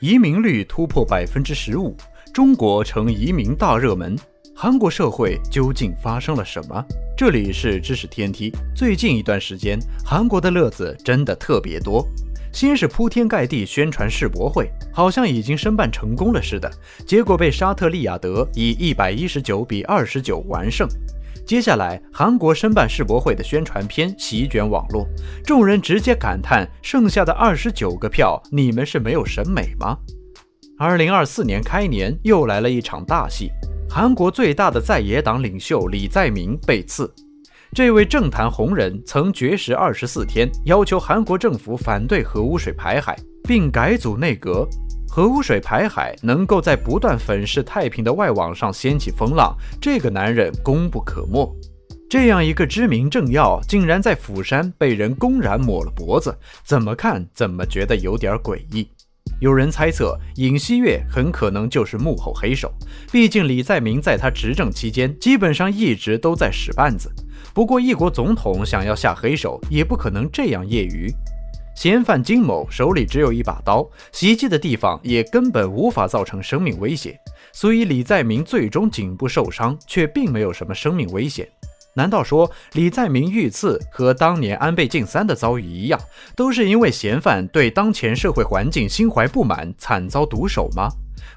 移民率突破15%，中国成移民大热门。韩国社会究竟发生了什么？这里是知识天梯。最近一段时间，韩国的乐子真的特别多。先是铺天盖地宣传世博会，好像已经申办成功了似的，结果被沙特利雅得以119比29完胜。接下来，韩国申办世博会的宣传片席卷网络，众人直接感叹：剩下的29个票，你们是没有审美吗？2024年开年又来了一场大戏，韩国最大的在野党领袖李在明被刺。这位政坛红人曾绝食24天，要求韩国政府反对核污水排海，并改组内阁。核污水排海能够在不断粉饰太平的外网上掀起风浪，这个男人功不可没。这样一个知名政要，竟然在釜山被人公然抹了脖子，怎么看怎么觉得有点诡异。有人猜测尹锡悦很可能就是幕后黑手，毕竟李在明在他执政期间基本上一直都在使绊子。不过一国总统想要下黑手，也不可能这样业余。嫌犯金某手里只有一把刀，袭击的地方也根本无法造成生命危险，所以李在明最终颈部受伤，却并没有什么生命危险。难道说李在明遇刺和当年安倍晋三的遭遇一样，都是因为嫌犯对当前社会环境心怀不满，惨遭毒手吗？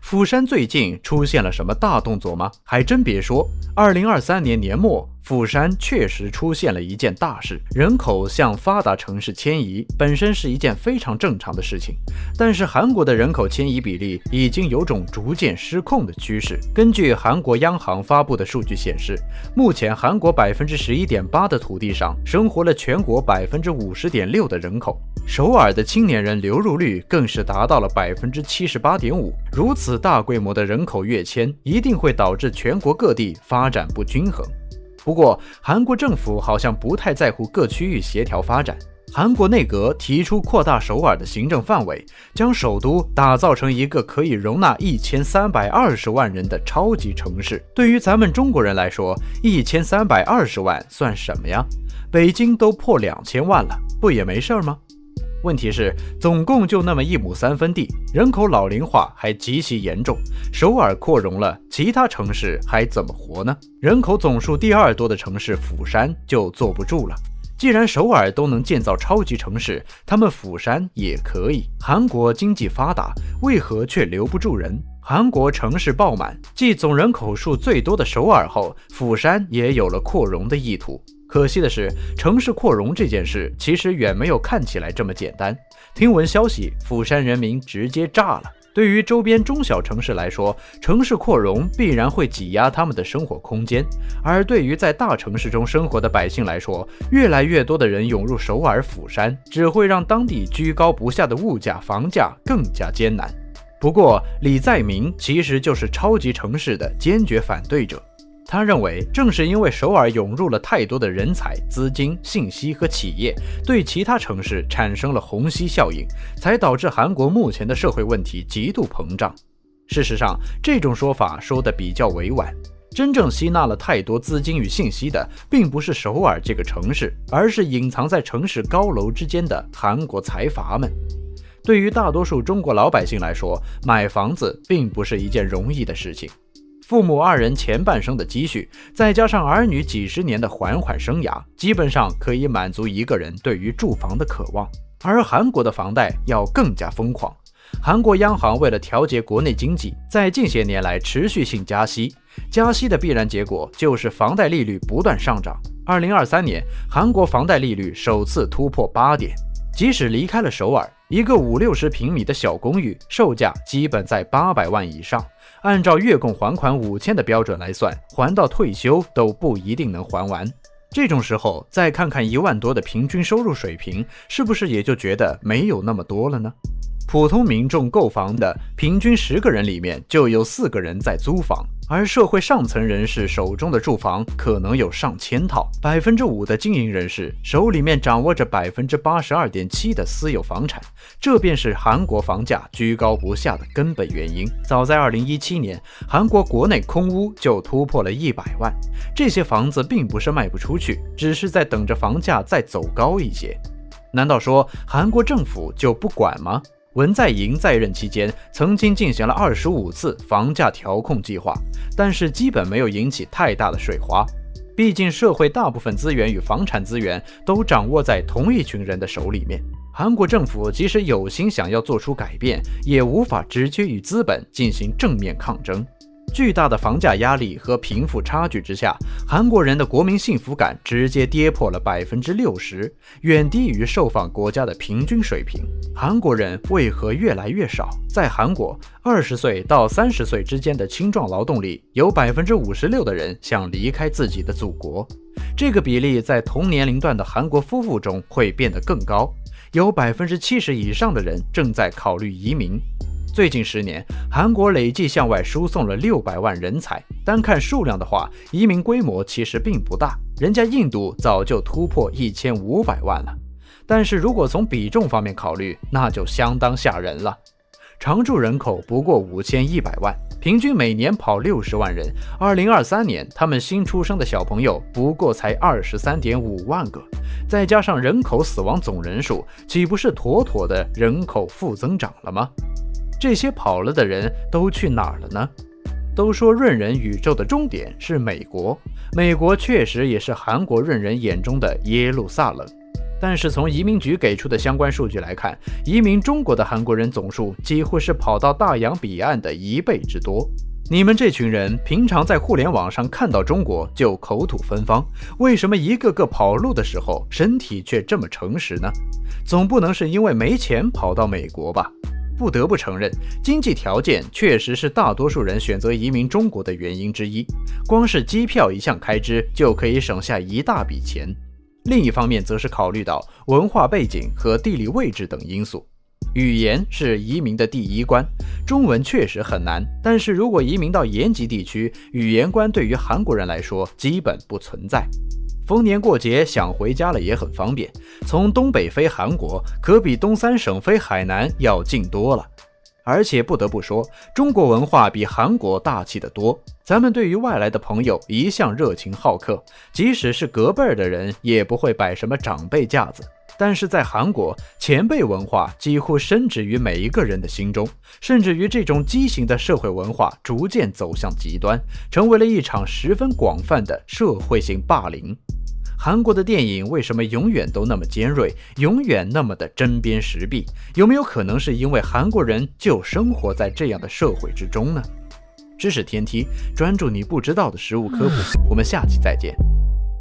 釜山最近出现了什么大动作吗？还真别说，2023年年末，釜山确实出现了一件大事，人口向发达城市迁移，本身是一件非常正常的事情。但是韩国的人口迁移比例已经有种逐渐失控的趋势。根据韩国央行发布的数据显示，目前韩国11.8%的土地上生活了全国50.6%的人口。首尔的青年人流入率更是达到了78.5%。如此大规模的人口跃迁，一定会导致全国各地发展不均衡。不过，韩国政府好像不太在乎各区域协调发展。韩国内阁提出扩大首尔的行政范围，将首都打造成一个可以容纳1320万人的超级城市。对于咱们中国人来说，1320万算什么呀？北京都破2000万了，不也没事吗？问题是，总共就那么1亩3分地，人口老龄化还极其严重。首尔扩容了，其他城市还怎么活呢？人口总数第2多的城市釜山就坐不住了。既然首尔都能建造超级城市，他们釜山也可以。韩国经济发达，为何却留不住人？韩国城市爆满，继总人口数最多的首尔后，釜山也有了扩容的意图。可惜的是，城市扩容这件事其实远没有看起来这么简单。听闻消息，釜山人民直接炸了。对于周边中小城市来说，城市扩容必然会挤压他们的生活空间，而对于在大城市中生活的百姓来说，越来越多的人涌入首尔、釜山，只会让当地居高不下的物价、房价更加艰难。不过，李在明其实就是超级城市的坚决反对者。他认为，正是因为首尔涌入了太多的人才、资金、信息和企业，对其他城市产生了虹吸效应，才导致韩国目前的社会问题极度膨胀。事实上，这种说法说得比较委婉。真正吸纳了太多资金与信息的，并不是首尔这个城市，而是隐藏在城市高楼之间的韩国财阀们。对于大多数中国老百姓来说，买房子并不是一件容易的事情。父母2人前半生的积蓄，再加上儿女几十年的缓缓生涯，基本上可以满足一个人对于住房的渴望。而韩国的房贷要更加疯狂。韩国央行为了调节国内经济，在近些年来持续性加息，加息的必然结果就是房贷利率不断上涨。2023年，韩国房贷利率首次突破8点。即使离开了首尔，一个50-60平米的小公寓，售价基本在800万以上。按照月供还款5000的标准来算，还到退休都不一定能还完。这种时候，再看看1万多的平均收入水平，是不是也就觉得没有那么多了呢？普通民众购房的平均10个人里面就有4个人在租房，而社会上层人士手中的住房可能有上千套。5%的经营人士手里面掌握着82.7%的私有房产，这便是韩国房价居高不下的根本原因。早在2017年，韩国国内空屋就突破了100万，这些房子并不是卖不出去，只是在等着房价再走高一些。难道说韩国政府就不管吗？文在寅在任期间曾经进行了25次房价调控计划，但是基本没有引起太大的水花。毕竟社会大部分资源与房产资源都掌握在同一群人的手里面，韩国政府即使有心想要做出改变，也无法直接与资本进行正面抗争。巨大的房价压力和贫富差距之下，韩国人的国民幸福感直接跌破了60%，远低于受访国家的平均水平。韩国人为何越来越少？在韩国，20岁到30岁之间的青壮劳动力有56%的人想离开自己的祖国，这个比例在同年龄段的韩国夫妇中会变得更高，有70%以上的人正在考虑移民。最近10年，韩国累计向外输送了600万人才，单看数量的话，移民规模其实并不大，人家印度早就突破1500万了。但是如果从比重方面考虑，那就相当吓人了。常住人口不过5100万，平均每年跑60万人，2023年他们新出生的小朋友不过才23.5万个，再加上人口死亡总人数，岂不是妥妥的人口负增长了吗？这些跑了的人都去哪儿了呢？都说润人宇宙的终点是美国，美国确实也是韩国润人眼中的耶路撒冷。但是从移民局给出的相关数据来看，移民中国的韩国人总数几乎是跑到大洋彼岸的1倍之多。你们这群人平常在互联网上看到中国就口吐芬芳，为什么一个个跑路的时候身体却这么诚实呢？总不能是因为没钱跑到美国吧？不得不承认，经济条件确实是大多数人选择移民中国的原因之一，光是机票一项开支就可以省下一大笔钱。另一方面则是考虑到文化背景和地理位置等因素。语言是移民的第一关，中文确实很难，但是如果移民到延吉地区，语言关对于韩国人来说基本不存在。逢年过节想回家了也很方便，从东北飞韩国可比东三省飞海南要近多了。而且不得不说，中国文化比韩国大气得多，咱们对于外来的朋友一向热情好客，即使是隔辈儿的人也不会摆什么长辈架子。但是在韩国，前辈文化几乎深植于每一个人的心中，甚至于这种畸形的社会文化逐渐走向极端，成为了一场十分广泛的社会性霸凌。韩国的电影为什么永远都那么尖锐，永远那么的针砭时弊？有没有可能是因为韩国人就生活在这样的社会之中呢？知识天梯，专注你不知道的食物科普，我们下期再见。